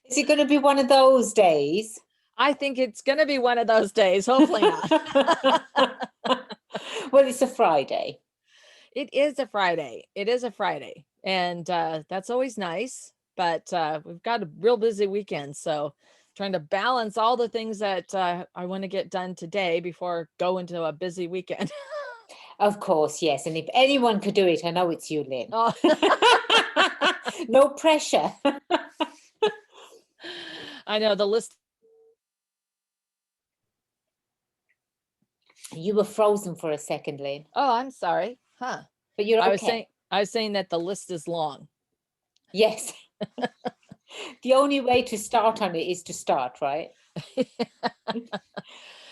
Is it going to be one of those days? I think it's going to be one of those days. Hopefully not. Well, it's a Friday. It is a Friday. It is a Friday. And that's always nice. But we've got a real busy weekend. So trying to balance all the things that I want to get done today before go into a busy weekend. Of course, yes. And if anyone could do it, I know it's you, Lynn. Oh, No pressure. I know the list. You were frozen for a second, Lynn, Oh, I'm sorry. Huh. but you're I was saying okay. I was saying that the list is long. Yes. The only way to start on it is to start, right?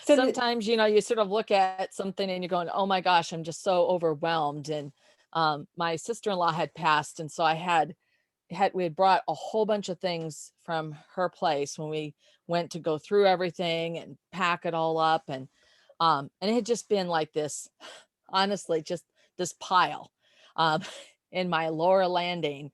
So, Sometimes, you sort of look at something and you're going, oh my gosh, I'm just so overwhelmed. And my sister-in-law had passed. And so we had brought a whole bunch of things from her place when we went to go through everything and pack it all up. And it had just been like this, honestly, just this pile um, in my lower landing.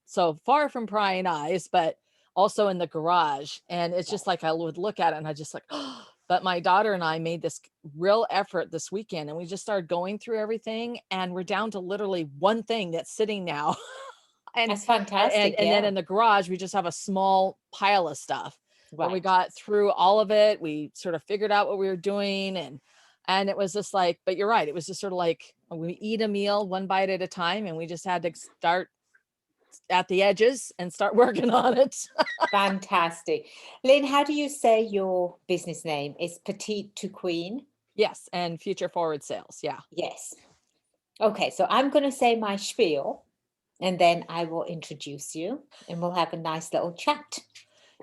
So far from prying eyes, but also in the garage. And it's just like I would look at it and I just like, oh, but my daughter and I made this real effort this weekend and we just started going through everything and we're down to literally one thing that's sitting now. and that's fantastic. and then Yeah. in the garage we just have a small pile of stuff. But we Right. got through all of it. We sort of figured out what we were doing and it was just like, but you're right. It was just sort of like we eat a meal one bite at a time and we just had to start at the edges and start working on it. Fantastic. Lynn, how do you say your business name? Is Petite to Queen? Yes, and future forward sales. Yeah. Yes. Okay, so I'm going to say my spiel and then I will introduce you and we'll have a nice little chat.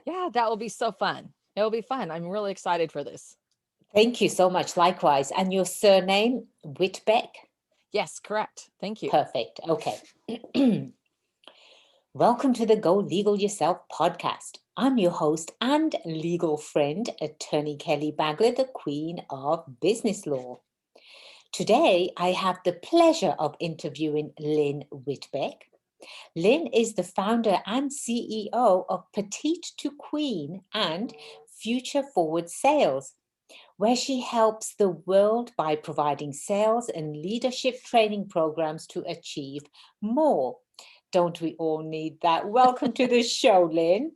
Yeah, that will be so fun. It will be fun. I'm really excited for this. Thank you so much. Likewise. And your surname, Whitbeck? Yes, correct. Thank you. Perfect. Okay. Welcome to the Go Legal Yourself podcast. I'm your host and legal friend, Attorney Kelly Bagla, the Queen of Business Law. Today, I have the pleasure of interviewing Lynn Whitbeck. Lynn is the founder and CEO of Petite to Queen and Future Forward Sales, where she helps the world by providing sales and leadership training programs to achieve more. Don't we all need that? Welcome to the show, Lynn.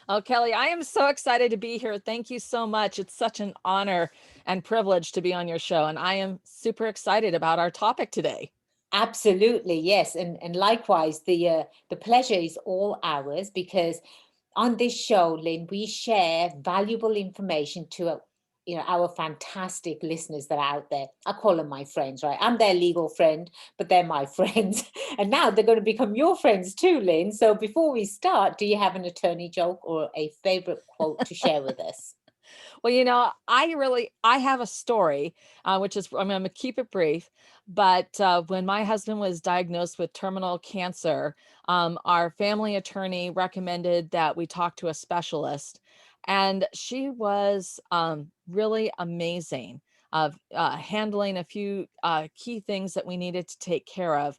Oh, Kelly, I am so excited to be here. Thank you so much. It's such an honor and privilege to be on your show. And I am super excited about our topic today. Absolutely, yes. And likewise, the pleasure is all ours because on this show, Lynn, we share valuable information to our fantastic listeners that are out there. I call them my friends, right? I'm their legal friend, but they're my friends. And now they're going to become your friends too, Lynn. So before we start, do you have an attorney joke or a favorite quote to share with us? Well, I have a story, which is, I'm going to keep it brief. But when my husband was diagnosed with terminal cancer, our family attorney recommended that we talk to a specialist. And she was really amazing of handling a few key things that we needed to take care of.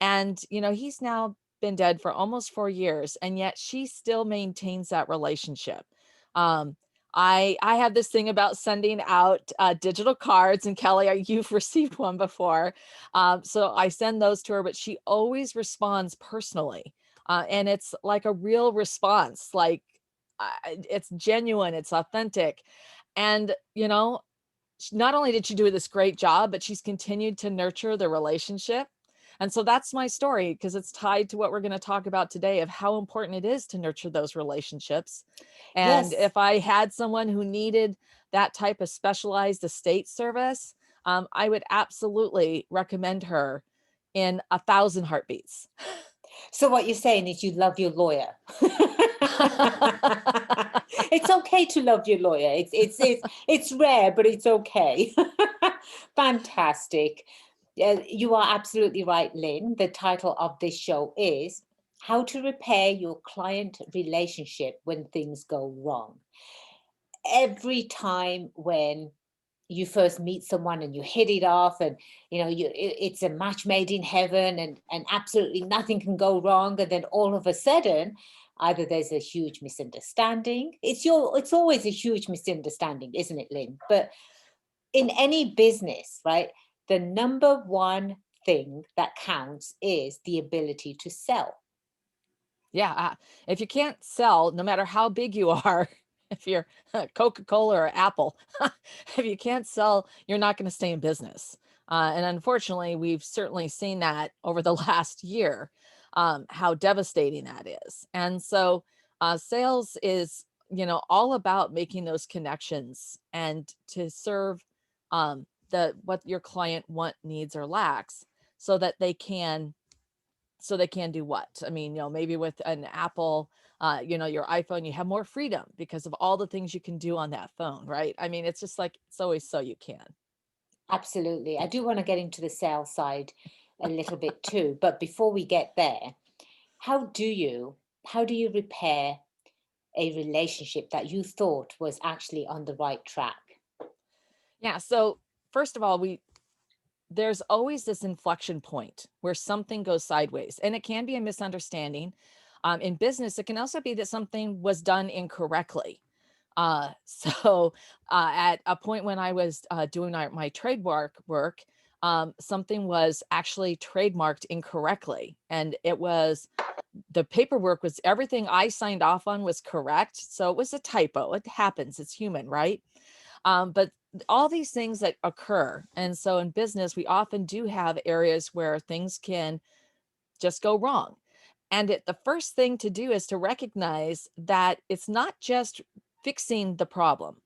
And, he's now been dead for almost 4 years, and yet she still maintains that relationship. Um, I have this thing about sending out digital cards, and Kelly, you've received one before. So I send those to her, but she always responds personally. And it's like a real response, like it's genuine, it's authentic. And, not only did she do this great job, but she's continued to nurture the relationship. And so that's my story because it's tied to what we're going to talk about today of how important it is to nurture those relationships. And Yes. if I had someone who needed that type of specialized estate service, I would absolutely recommend her in 1,000 heartbeats. So what you're saying is you love your lawyer. It's okay to love your lawyer. It's rare, but it's okay. Fantastic. You are absolutely right, Lynn. The title of this show is How to Repair Your Client Relationship When Things Go Wrong. Every time when you first meet someone and you hit it off and it's a match made in heaven and absolutely nothing can go wrong, and then all of a sudden Either there's a huge misunderstanding. It's always a huge misunderstanding, isn't it, Lynn? But in any business, right, the number one thing that counts is the ability to sell. Yeah. If you can't sell, no matter how big you are, if you're Coca-Cola or Apple, if you can't sell, you're not going to stay in business. And unfortunately, we've certainly seen that over the last year, how devastating that is. And so sales is, all about making those connections and to serve what your client needs, or lacks, so that they can do what? I mean, maybe with an Apple, your iPhone, you have more freedom because of all the things you can do on that phone, right? I mean, it's just like, it's always so you can. Absolutely. I do want to get into the sales side a little bit too, but before we get there, how do you how do you repair a relationship that you thought was actually on the right track? Yeah. So first of all, there's always this inflection point where something goes sideways, and it can be a misunderstanding. In business, it can also be that something was done incorrectly. So at a point when I was doing my trademark work, something was actually trademarked incorrectly, and the paperwork was, everything I signed off on was correct. So it was a typo. It happens. It's human, right? But all these things that occur. And so in business, we often do have areas where things can just go wrong. And the first thing to do is to recognize that it's not just fixing the problem.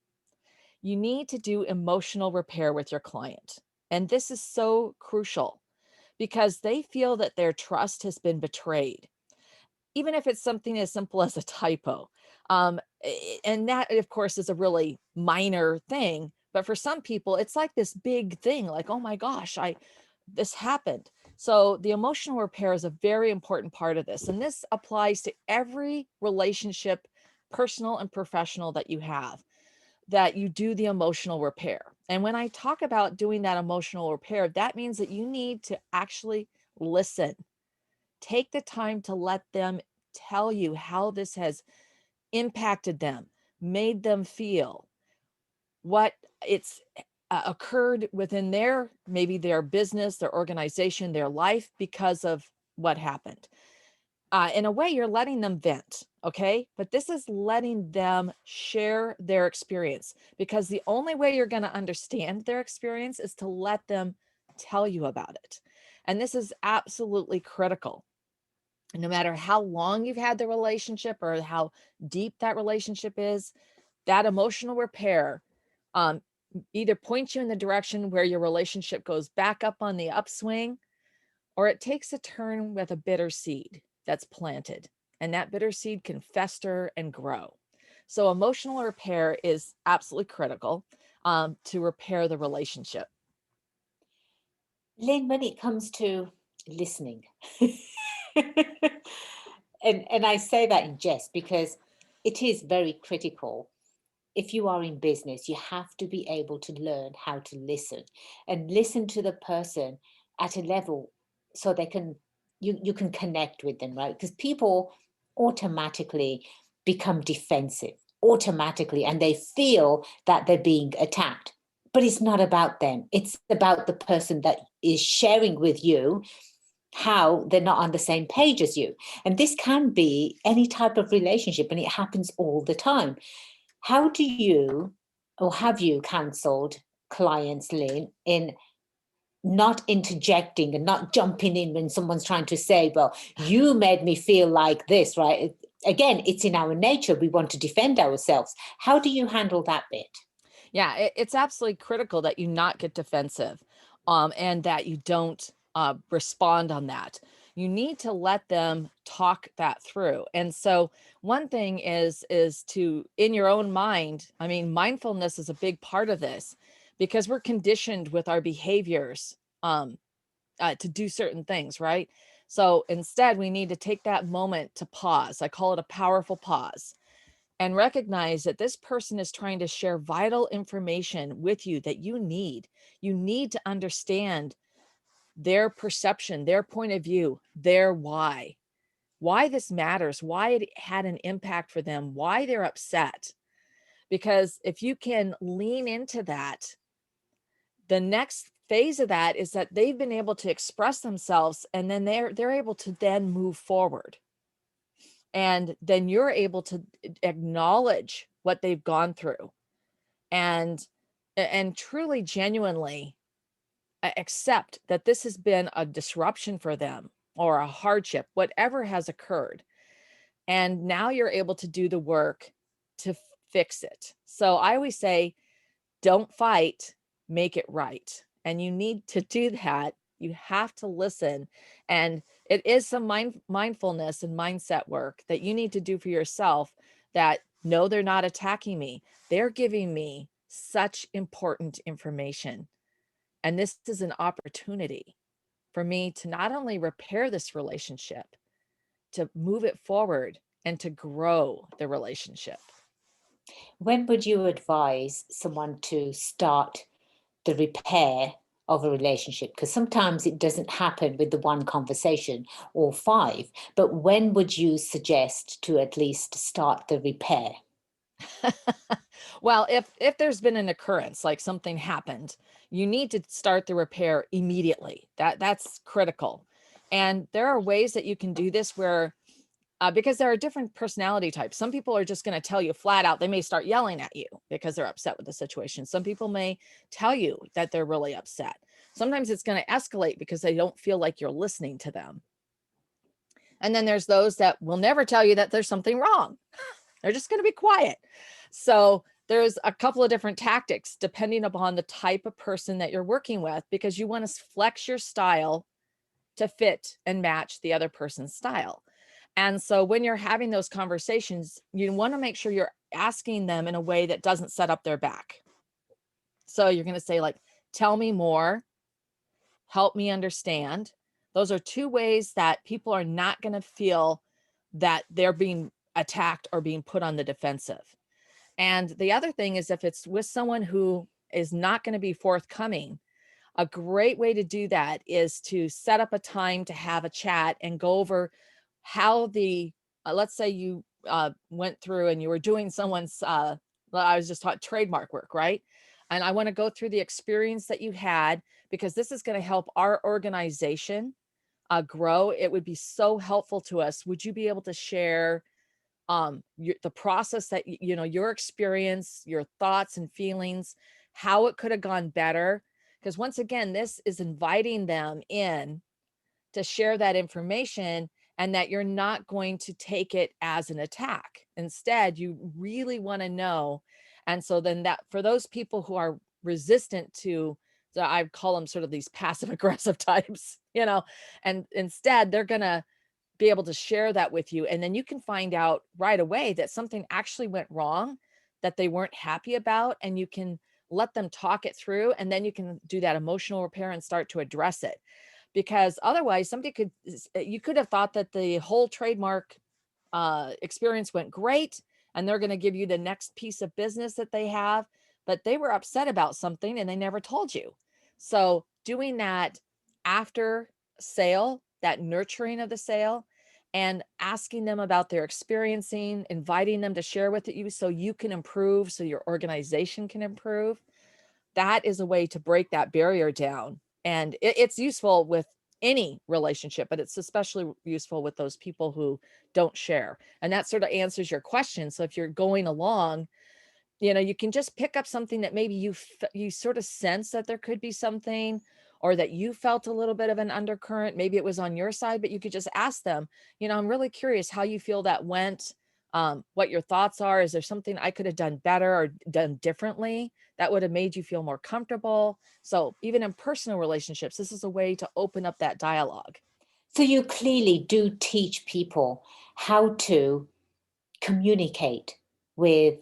You need to do emotional repair with your client. And this is so crucial because they feel that their trust has been betrayed, even if it's something as simple as a typo. And that, of course, is a really minor thing. But for some people, it's like this big thing, like, oh my gosh, this happened. So the emotional repair is a very important part of this. And this applies to every relationship, personal and professional, that you have, that you do the emotional repair. And when I talk about doing that emotional repair, that means that you need to actually listen. Take the time to let them tell you how this has impacted them, made them feel, what it's occurred within maybe their business, their organization, their life because of what happened. In a way, you're letting them vent, okay? But this is letting them share their experience, because the only way you're going to understand their experience is to let them tell you about it. And this is absolutely critical. No matter how long you've had the relationship or how deep that relationship is, that emotional repair um, either points you in the direction where your relationship goes back up on the upswing, or it takes a turn with a bitter seed that's planted. And that bitter seed can fester and grow. So emotional repair is absolutely critical to repair the relationship. Lynn, when it comes to listening, and I say that in jest because it is very critical. If you are in business, you have to be able to learn how to listen and listen to the person at a level so they can you can connect with them, right? Because people automatically become defensive automatically, and they feel that they're being attacked. But it's not about them. It's about the person that is sharing with you how they're not on the same page as you. And this can be any type of relationship, and it happens all the time. How do you, or have you counseled clients, Lynn, in not interjecting and not jumping in when someone's trying to say, well, you made me feel like this, right? Again, it's in our nature. We want to defend ourselves. How do you handle that bit? Yeah, it's absolutely critical that you not get defensive, and that you don't respond on that. You need to let them talk that through. And so one thing is to, in your own mind, I mean, mindfulness is a big part of this, because we're conditioned with our behaviors to do certain things, right? So instead, we need to take that moment to pause. I call it a powerful pause, and recognize that this person is trying to share vital information with you that you need. You need to understand their perception, their point of view, their why. why this matters, why it had an impact for them, why they're upset. Because if you can lean into that, the next phase of that is that they've been able to express themselves, and then they're able to then move forward. And then you're able to acknowledge what they've gone through, and truly genuinely accept that this has been a disruption for them or a hardship, whatever has occurred. And now you're able to do the work to fix it. So I always say, don't fight, make it right. And you need to do that. You have to listen. And it is some mindfulness and mindset work that you need to do for yourself, that no, they're not attacking me. They're giving me such important information. And this is an opportunity for me to not only repair this relationship, to move it forward and to grow the relationship. When would you advise someone to start the repair of a relationship? Because sometimes it doesn't happen with the one conversation or five, but when would you suggest to at least start the repair? Well, if there's been an occurrence, like something happened, you need to start the repair immediately. That's critical. And there are ways that you can do this where because there are different personality types. Some people are just going to tell you flat out, they may start yelling at you because they're upset with the situation. Some people may tell you that they're really upset. Sometimes it's going to escalate because they don't feel like you're listening to them. And then there's those that will never tell you that there's something wrong. They're just going to be quiet. So there's a couple of different tactics depending upon the type of person that you're working with, because you want to flex your style to fit and match the other person's style. And so when you're having those conversations, you want to make sure you're asking them in a way that doesn't set up their back. So you're going to say, like, tell me more, help me understand. Those are two ways that people are not going to feel that they're being attacked or being put on the defensive. And the other thing is, if it's with someone who is not going to be forthcoming, a great way to do that is to set up a time to have a chat and go over how the, let's say you went through and you were doing someone's, I was just taught trademark work, right? And I want to go through the experience that you had, because this is going to help our organization grow. It would be so helpful to us. Would you be able to share the process that, your experience, your thoughts and feelings, how it could have gone better? Because once again, this is inviting them in to share that information, and that you're not going to take it as an attack. Instead, you really want to know. And so then, that for those people who are resistant to, so I call them sort of these passive aggressive types, and instead they're going to be able to share that with you. And then you can find out right away that something actually went wrong, that they weren't happy about, and you can let them talk it through. And then you can do that emotional repair and start to address it. Because otherwise, you could have thought that the whole trademark experience went great, and they're going to give you the next piece of business that they have, but they were upset about something and they never told you. So doing that after sale, that nurturing of the sale, and asking them about their experiencing, inviting them to share with you so you can improve, so your organization can improve. That is a way to break that barrier down. And it's useful with any relationship, but it's especially useful with those people who don't share. And that sort of answers your question. So if you're going along, you can just pick up something that maybe you sort of sense that there could be something, or that you felt a little bit of an undercurrent. Maybe it was on your side, but you could just ask them, I'm really curious how you feel that went, what your thoughts are. Is there something I could have done better or done differently that would have made you feel more comfortable? So even in personal relationships, this is a way to open up that dialogue. So you clearly do teach people how to communicate with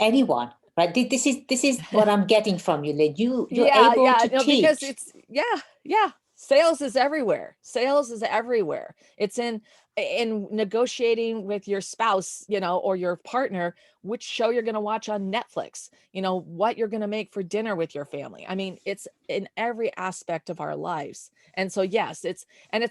anyone, right? This is what I'm getting from you, Lynn. You're able Yeah, to no, because teach. yeah. Sales is everywhere. Sales is everywhere. It's in negotiating with your spouse, or your partner, which show you're going to watch on Netflix, what you're going to make for dinner with your family. I mean, it's in every aspect of our lives. And so, yes, it's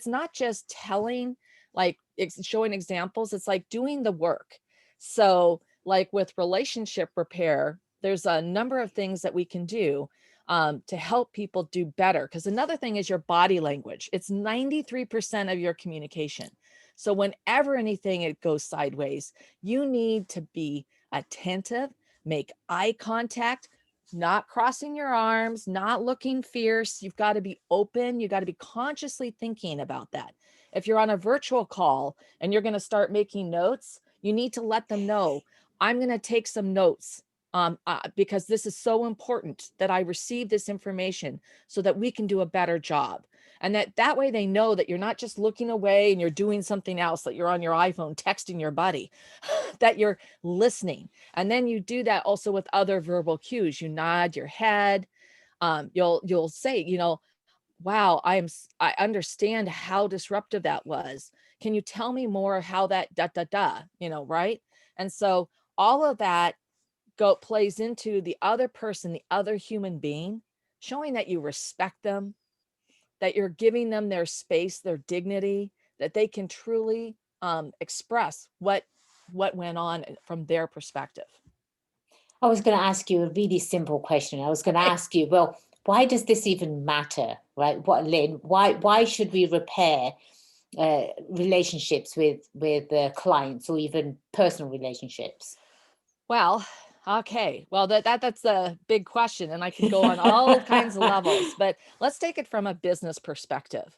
not just telling like showing examples. It's like doing the work. So like with relationship repair, there's a number of things that we can do to help people do better. Because another thing is your body language. It's 93% of your communication. So whenever anything it goes sideways, you need to be attentive, make eye contact, not crossing your arms, not looking fierce. You've got to be open. You got to be consciously thinking about that. If you're on a virtual call and you're going to start making notes, you need to let them know, I'm going to take some notes because this is so important that I receive this information so that we can do a better job. And that way they know that you're not just looking away and you're doing something else, that you're on your iPhone texting your buddy, that you're listening. And then you do that also with other verbal cues. You nod your head. You'll say, wow, I understand how disruptive that was. Can you tell me more how that right? And so all of that plays into the other person, the other human being, showing that you respect them, that you're giving them their space, their dignity, that they can truly express what went on from their perspective. I was going to ask you a really simple question. I was going to ask you, well, why does this even matter, right? What, Lynn? Why should we repair relationships with clients or even personal relationships? Well, okay. Well, that's a big question, and I could go on all kinds of levels, but let's take it from a business perspective.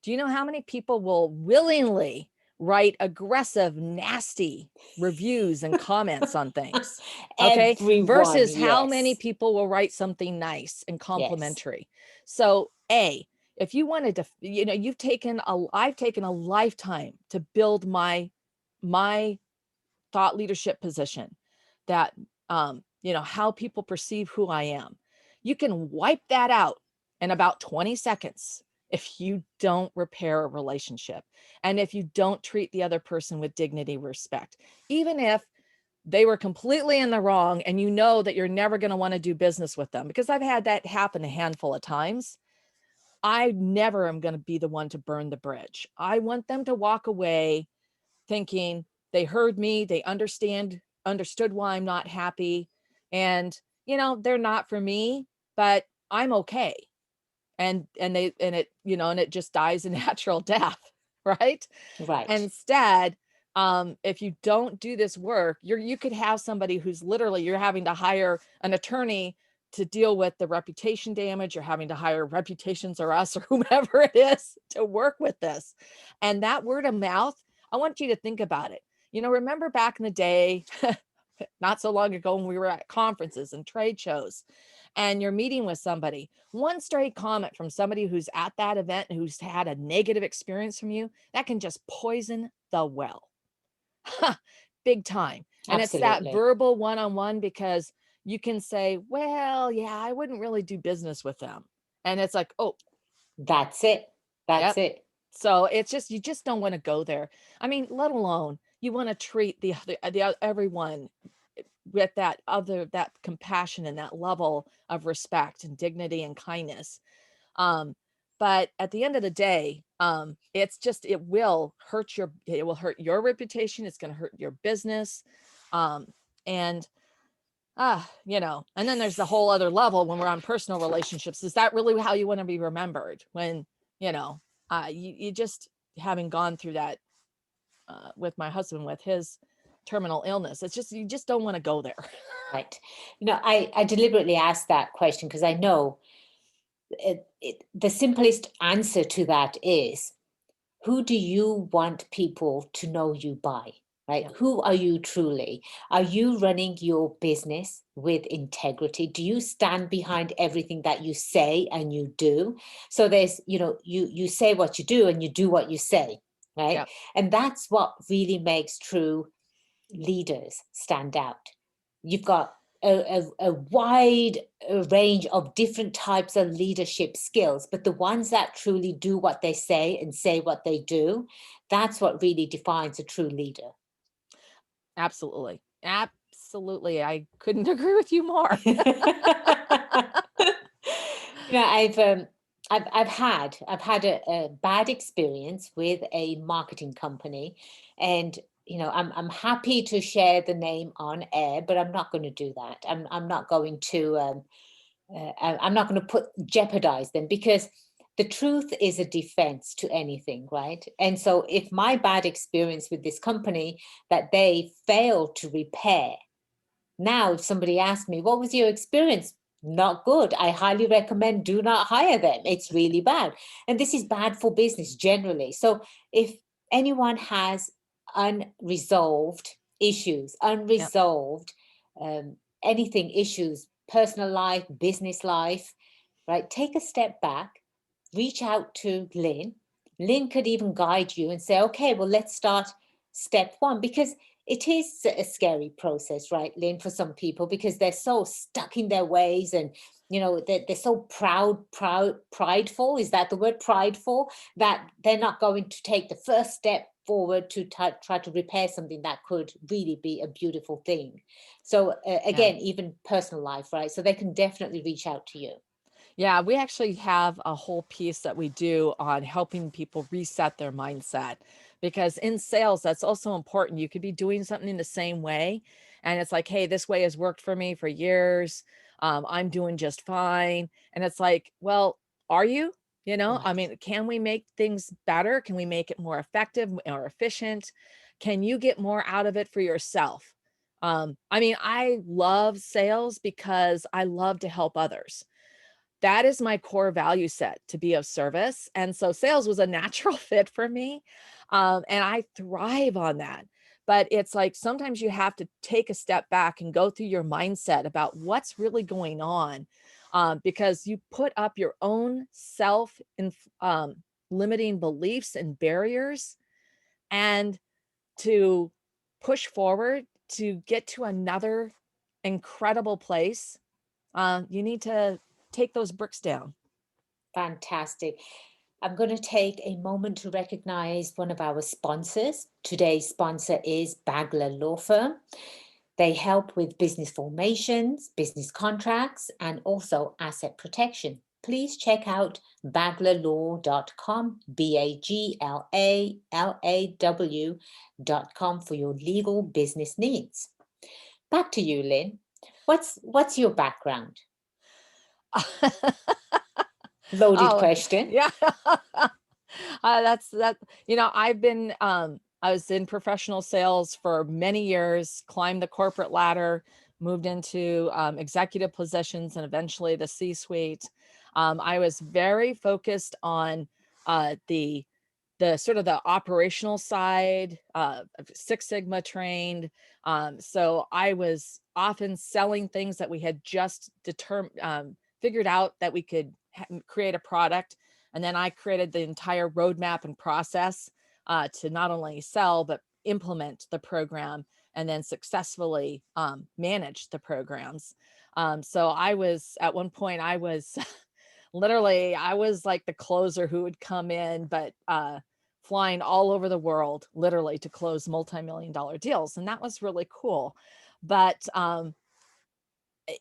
Do you know how many people will willingly write aggressive, nasty reviews and comments on things? Okay. Everyone, Versus how many yes, people will write something nice and yes. complimentary. So, if you wanted to, I've taken a lifetime to build my thought leadership position, that how people perceive who I am. You can wipe that out in about 20 seconds if you don't repair a relationship and if you don't treat the other person with dignity, respect, even if they were completely in the wrong and you know that you're never going to want to do business with them. Because I've had that happen a handful of times. I never am going to be the one to burn the bridge. I want them to walk away thinking they heard me, they understood why I'm not happy, and they're not for me, but I'm okay. And it just dies a natural death, right? Right. Instead, if you don't do this work, you could have somebody who's literally, you're having to hire an attorney to deal with the reputation damage. You're having to hire Reputations or Us or whomever it is to work with this. And that word of mouth, I want you to think about it. Remember back in the day, not so long ago, when we were at conferences and trade shows and you're meeting with somebody, one stray comment from somebody who's at that event and who's had a negative experience from you, that can just poison the well. Big time. And it's that Absolutely. verbal one-on-one, because you can say, well, yeah, I wouldn't really do business with them. And it's like, oh, That's it. That's yep. it. So it's just, you just don't want to go there. I mean, let alone you want to treat everyone with that compassion and that level of respect and dignity and kindness. But at the end of the day, it will hurt your reputation. It's going to hurt your business. Um, and and then there's the whole other level when we're on personal relationships. Is that really how you want to be remembered when, you just having gone through that with my husband with his terminal illness? It's just, you just don't want to go there. Right. I deliberately asked that question because I know the simplest answer to that is, who do you want people to know you by? Right? Yeah. Who are you truly? Are you running your business with integrity? Do you stand behind everything that you say and you do? So there's, you say what you do and you do what you say, right? Yeah. And that's what really makes true leaders stand out. You've got a wide range of different types of leadership skills, but the ones that truly do what they say and say what they do, that's what really defines a true leader. Absolutely. Absolutely. I couldn't agree with you more. I've I've had a bad experience with a marketing company, and I'm happy to share the name on air, but I'm not going to do that. I'm not going to I'm not going to put jeopardize them, because the truth is a defense to anything, right? And so if my bad experience with this company that they failed to repair, now, if somebody asks me, what was your experience? Not good. I highly recommend do not hire them. It's really bad. And this is bad for business generally. So if anyone has unresolved issues, Yep. unresolved anything, issues, personal life, business life, right? Take a step back, reach out to Lynn. Lynn could even guide you and say, okay, well, let's start step one, because it is a scary process, right, Lynn, for some people, because they're so stuck in their ways, and they're so prideful. Is that the word, prideful? That they're not going to take the first step forward to try to repair something that could really be a beautiful thing. So Yeah. again, even personal life, right? So they can definitely reach out to you. Yeah, we actually have a whole piece that we do on helping people reset their mindset, because in sales, that's also important. You could be doing something the same way, and it's like, hey, this way has worked for me for years. I'm doing just fine. And it's like, well, are you? I Right. mean, can we make things better? Can we make it more effective or efficient? Can you get more out of it for yourself? I mean, I love sales because I love to help others. That is my core value set, to be of service. And so sales was a natural fit for me. And I thrive on that. But it's like sometimes you have to take a step back and go through your mindset about what's really going on, because you put up your own limiting beliefs and barriers. And to push forward to get to another incredible place, you need to take those bricks down. Fantastic. I'm going to take a moment to recognize one of our sponsors. Today's sponsor is Bagla Law Firm. They help with business formations, business contracts, and also asset protection. Please check out baglalaw.com, BAGLALAW.com, for your legal business needs. Back to you, Lynn. What's your background? Loaded Oh, question. yeah. That's that. I was in professional sales for many years, climbed the corporate ladder, moved into executive positions and eventually the C-suite. I was very focused on the sort of the operational side, Six Sigma trained. So I was often selling things that we had just figured out that we could create a product. And then I created the entire roadmap and process to not only sell, but implement the program and then successfully manage the programs. So I was, at one point, I was literally, I was like the closer who would come in, but flying all over the world, literally, to close multi-million dollar deals. And that was really cool. But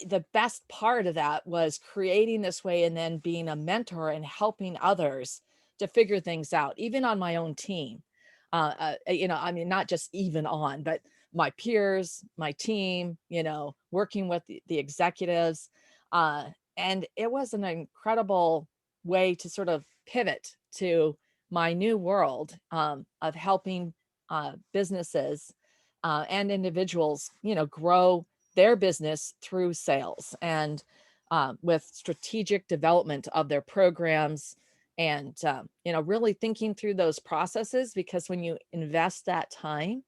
the best part of that was creating this way and then being a mentor and helping others to figure things out, even on my own team. I mean, not just even on, but my peers, my team, working with the executives. Uh, and it was an incredible way to sort of pivot to my new world of helping businesses and individuals, grow their business through sales and with strategic development of their programs and really thinking through those processes, because when you invest that time,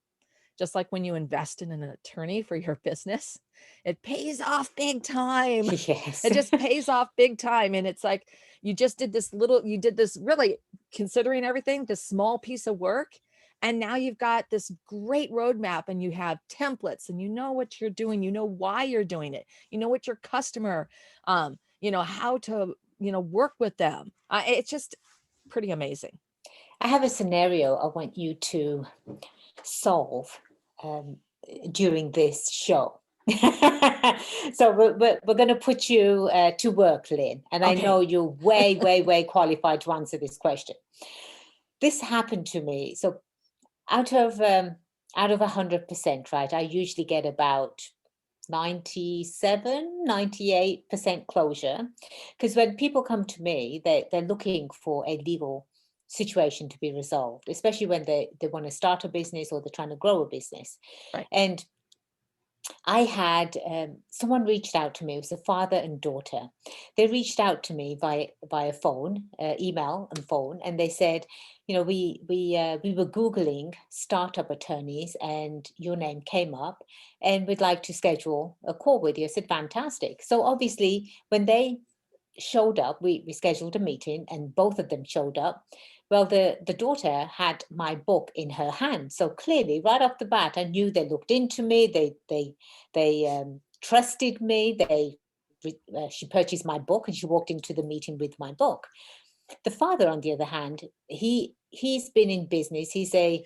just like when you invest in an attorney for your business, it pays off big time. Yes. It just pays off big time. And it's like you did this really, considering everything, this small piece of work. And now you've got this great roadmap and you have templates and you know what you're doing, you know why you're doing it, you know what your customer, how to, work with them. It's just pretty amazing. I have a scenario I want you to solve um, during this show. So we're going to put you to work, Lynn, and I Okay. know you're way, way, way qualified to answer this question. This happened to me. So out of 100%, right, I usually get about 97, 98% closure. Because when people come to me, they're looking for a legal situation to be resolved, especially when they want to start a business or they're trying to grow a business. Right. And I had someone reached out to me. It was a father and daughter. They reached out to me via phone, email, and phone, and they said, we were googling startup attorneys, and your name came up, and we'd like to schedule a call with you. I said, fantastic. So obviously, when they showed up, we scheduled a meeting, and both of them showed up. Well, the daughter had my book in her hand, so clearly, right off the bat, I knew they looked into me. They trusted me. She purchased my book, and she walked into the meeting with my book. The father, on the other hand, he's been in business. He's a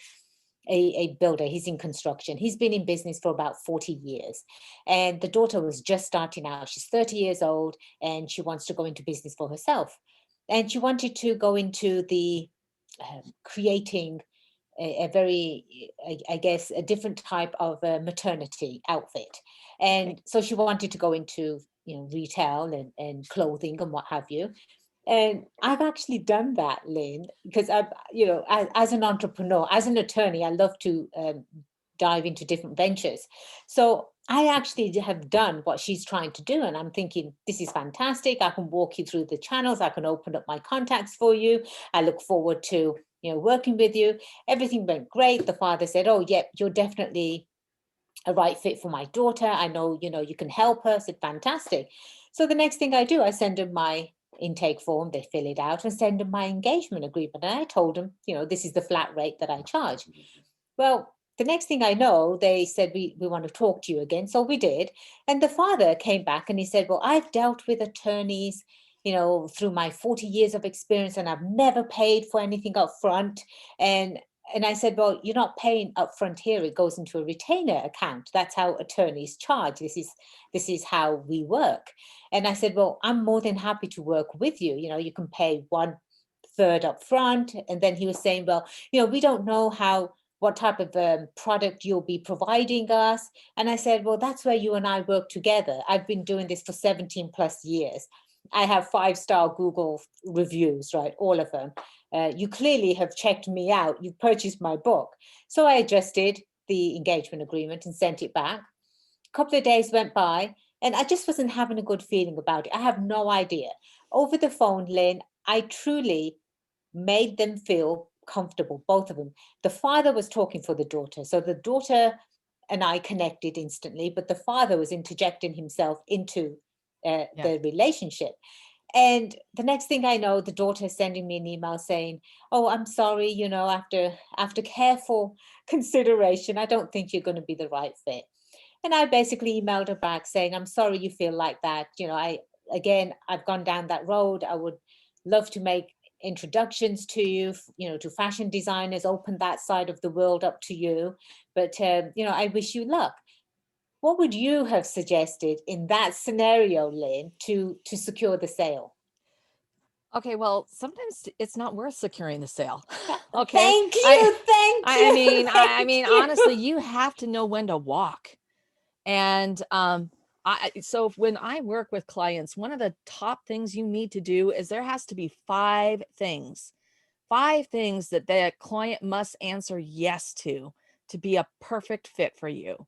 builder. He's in construction. He's been in business for about 40 years. And the daughter was just starting out. She's 30 years old, and she wants to go into business for herself. And she wanted to go into the creating a very, I guess, a different type of maternity outfit. Okay. And so she wanted to go into, retail and clothing and what have you. And I've actually done that, Lynn, because as an entrepreneur, as an attorney, I love to dive into different ventures. So I actually have done what she's trying to do. And I'm thinking, this is fantastic. I can walk you through the channels. I can open up my contacts for you. I look forward to, working with you. Everything went great. The father said, oh, yep, you're definitely a right fit for my daughter. I know, you can help her. I said, fantastic. So the next thing I do, I send them my intake form, they fill it out and send them my engagement agreement. And I told them, this is the flat rate that I charge. Well, the next thing I know, they said, we want to talk to you again. So we did. And the father came back and he said, well, I've dealt with attorneys, through my 40 years of experience, and I've never paid for anything up front. And I said, well, you're not paying up front here. It goes into a retainer account. That's how attorneys charge. This is how we work. And I said, well, I'm more than happy to work with you. You can pay 1/3 up front. And then he was saying, well, we don't know what type of product you'll be providing us. And I said, well, that's where you and I work together. I've been doing this for 17 plus years. I have 5-star Google reviews, right? All of them. You clearly have checked me out. You've purchased my book. So I adjusted the engagement agreement and sent it back. A couple of days went by, and I just wasn't having a good feeling about it. I have no idea. Over the phone, Lynn, I truly made them feel comfortable, both of them. The father was talking for the daughter. So the daughter and I connected instantly, but the father was interjecting himself into Yeah. the relationship. And the next thing I know, the daughter is sending me an email saying, oh, I'm sorry, after careful consideration, I don't think you're going to be the right fit. And I basically emailed her back saying, I'm sorry you feel like that. I've gone down that road. I would love to make introductions to you, to fashion designers, open that side of the world up to you. But, I wish you luck. What would you have suggested in that scenario, Lynn, to secure the sale? Okay, well, sometimes it's not worth securing the sale. Okay. Thank I you, thank I you, mean, I thank mean, honestly, you. you have to know when to walk. And so when I work with clients, one of the top things you need to do is there has to be five things that the client must answer yes to be a perfect fit for you.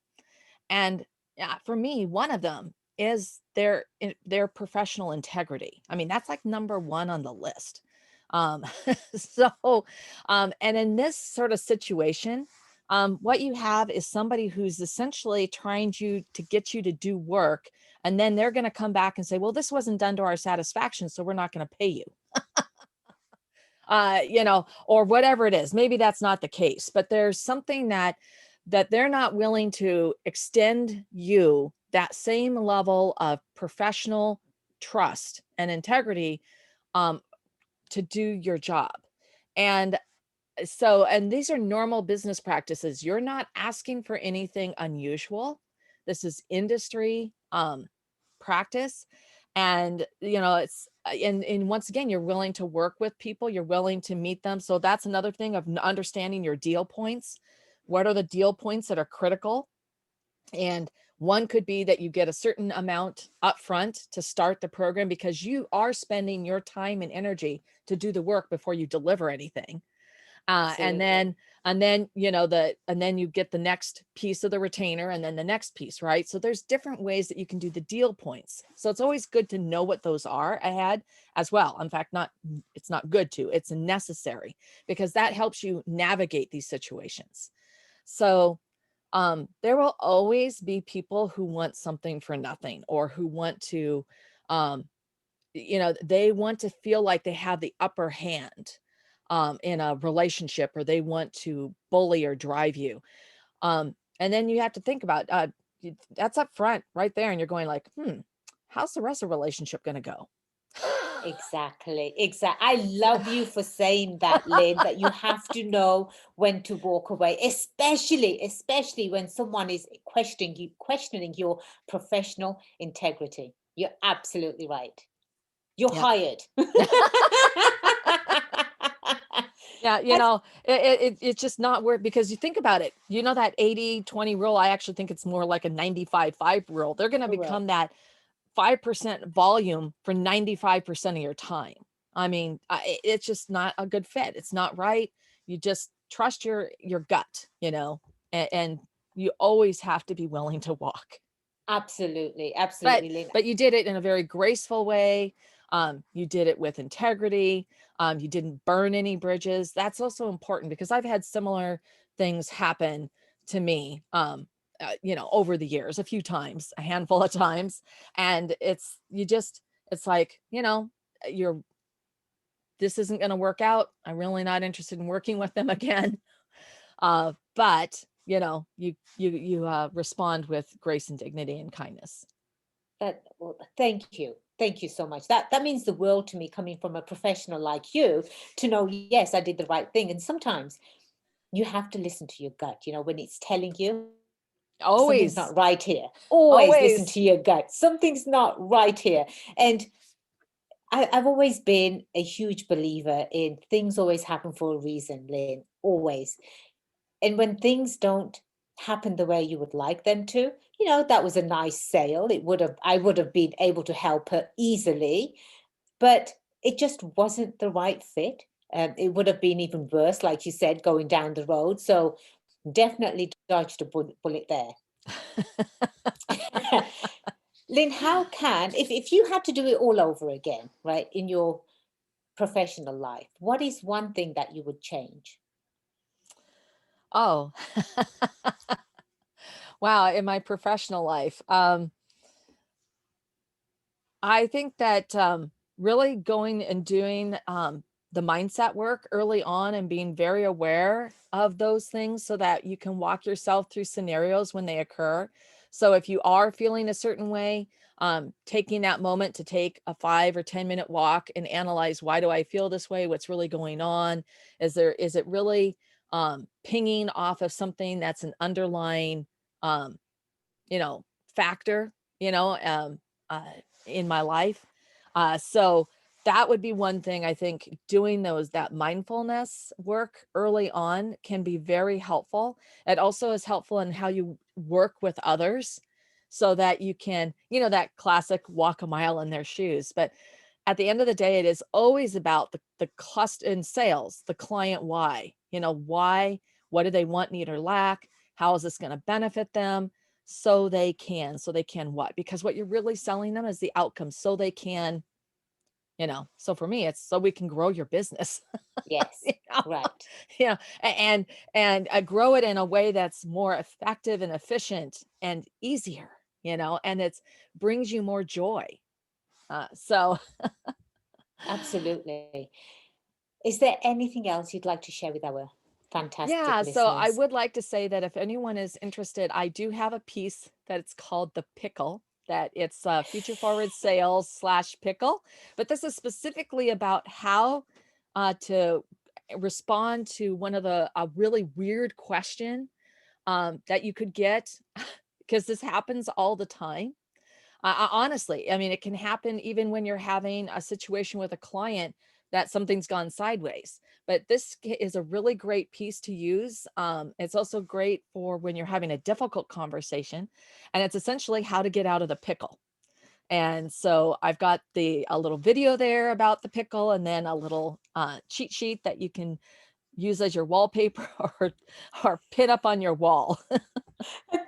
And for me, one of them is their professional integrity. I mean, that's like number one on the list. Um, so, and in this sort of situation, what you have is somebody who's essentially trying to get you to do work, and then they're going to come back and say, "Well, this wasn't done to our satisfaction, so we're not going to pay you." Or whatever it is. Maybe that's not the case, but there's something that they're not willing to extend you that same level of professional trust and integrity um, to do your job. And and these are normal business practices. You're not asking for anything unusual. This is industry practice. And, you know, and once again, you're willing to work with people, you're willing to meet them. So that's another thing of understanding your deal points. What are the deal points that are critical? And one could be that you get a certain amount upfront to start the program because you are spending your time and energy to do the work before you deliver anything. Uh, and Absolutely. then, and then, you know, and then you get the next piece of the retainer and then the next piece, right? So there's different ways that you can do the deal points. So it's always good to know what those are ahead as well. In fact, it's not good to, it's necessary because that helps you navigate these situations. So there will always be people who want something for nothing or who want to, um, you know, they want to feel like they have the upper hand in a relationship, or they want to bully or drive you. And then you have to think about that's up front right there. And you're going like, how's the rest of the relationship going to go? Exactly. Exactly. I love you for saying that, Lynn, that you have to know when to walk away, especially when someone is questioning your professional integrity. You're absolutely right. You're Yep. hired. Yeah, you Has- know, it's just not worth, because you think about it, you know, that 80-20 rule, I actually think it's more like a 95-5 rule. They're going to become Correct. that 5% volume for 95% of your time. I mean, it's just not a good fit. It's not right. You just trust your gut, you know, and you always have to be willing to walk. Absolutely. But Absolutely, Lynn. but you did it in a very graceful way. You did it with integrity. You didn't burn any bridges. That's also important because I've had similar things happen to me. You know, over the years, a few times, a handful of times, and it's like, you know, you're this isn't going to work out. I'm really not interested in working with them again. But you know, you respond with grace and dignity and kindness. Well, thank you. Thank you so much. That means the world to me, coming from a professional like you, to know, yes, I did the right thing. And sometimes you have to listen to your gut, when it's telling you something's Always, not right here. Always listen always. to your gut. Something's not right here. And I've always been a huge believer in things always happen for a reason, Lynn, always. And when things don't happen the way you would like them to, that was a nice sale. I would have been able to help her easily, but it just wasn't the right fit. It would have been even worse, like you said, going down the road. So definitely dodged a bullet there. Lynn, if you had to do it all over again, right, in your professional life, what is one thing that you would change? Oh, wow. In my professional life, I think that really going and doing the mindset work early on and being very aware of those things so that you can walk yourself through scenarios when they occur. So if you are feeling a certain way, taking that moment to take a 5 or 10 minute walk and analyze, why do I feel this way? What's really going on? Is it really pinging off of something that's an underlying um, you know, factor, you know, uh, in my life. So that would be one thing. I think doing that mindfulness work early on can be very helpful. It also is helpful in how you work with others so that you can, you know, that classic walk a mile in their shoes. But at the end of the day, it is always about the cluster in sales, the client why, you know, why, what do they want, need, or lack? How is this going to benefit them? So they can what? Because what you're really selling them is the outcome. So they can, you know, so for me, it's so we can grow your business. Yes, You know? right. Yeah, and grow it in a way that's more effective and efficient and easier, you know, and it's brings you more joy. So Absolutely. Is there anything else you'd like to share with our fantastic yeah, so I listeners? would like to say that if anyone is interested, I do have a piece that it's called The Pickle, that it's future forward sales slash pickle. But this is specifically about how to respond to one of a really weird question that you could get because this happens all the time. Honestly, I mean, it can happen even when you're having a situation with a client that something's gone sideways. But this is a really great piece to use. It's also great for when you're having a difficult conversation, and it's essentially how to get out of the pickle. And so I've got a little video there about the pickle, and then a little cheat sheet that you can use as your wallpaper or pin up on your wall.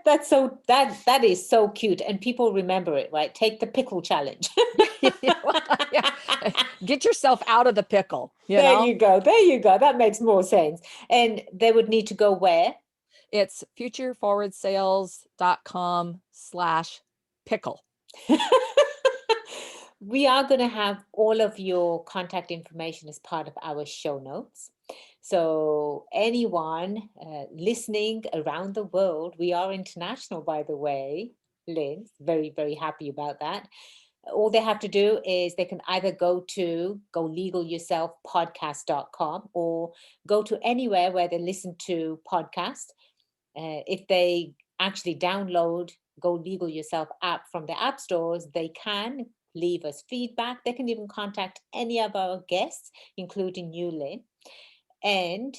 That is so cute, and people remember it, right? Take the pickle challenge. Yeah. Get yourself out of the pickle, There you go. There you go. That makes more sense. And they would need to go where? It's futureforwardsales.com/pickle. We are going to have all of your contact information as part of our show notes. So anyone listening around the world, we are international, by the way, Lynn, very, very happy about that. All they have to do is they can either go to golegalyourselfpodcast.com or go to anywhere where they listen to podcasts. If they actually download Go Legal Yourself app from the app stores, they can leave us feedback. They can even contact any of our guests, including you, Lynn. And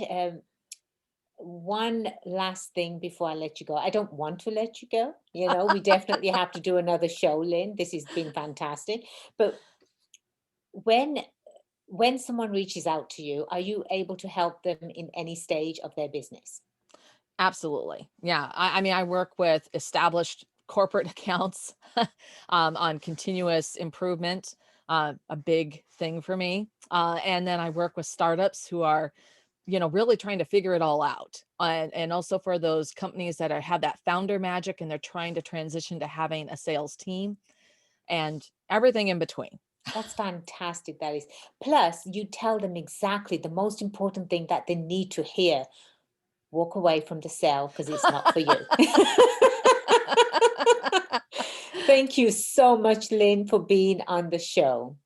one last thing before I let you go. I don't want to let you go. We definitely have to do another show, Lynn. This has been fantastic. But when someone reaches out to you, are you able to help them in any stage of their business? Absolutely. Yeah. I mean, I work with established corporate accounts on continuous improvement, a big thing for me. And then I work with startups who are, really trying to figure it all out. And also for those companies that have that founder magic and they're trying to transition to having a sales team and everything in between. That's fantastic. That is. Plus, you tell them exactly the most important thing that they need to hear. Walk away from the sale because it's not for you. Thank you so much, Lynn, for being on the show.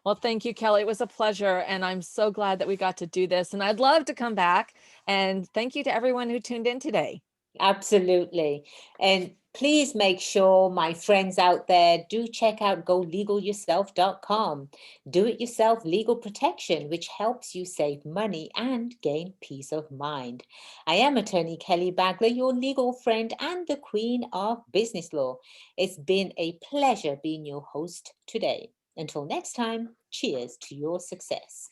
Well, thank you, Kelly. It was a pleasure. And I'm so glad that we got to do this. And I'd love to come back. And thank you to everyone who tuned in today. Absolutely. And please make sure, my friends out there, do check out golegalyourself.com. Do it yourself legal protection, which helps you save money and gain peace of mind. I am attorney Kelly Bagla, your legal friend and the queen of business law. It's been a pleasure being your host today. Until next time, cheers to your success.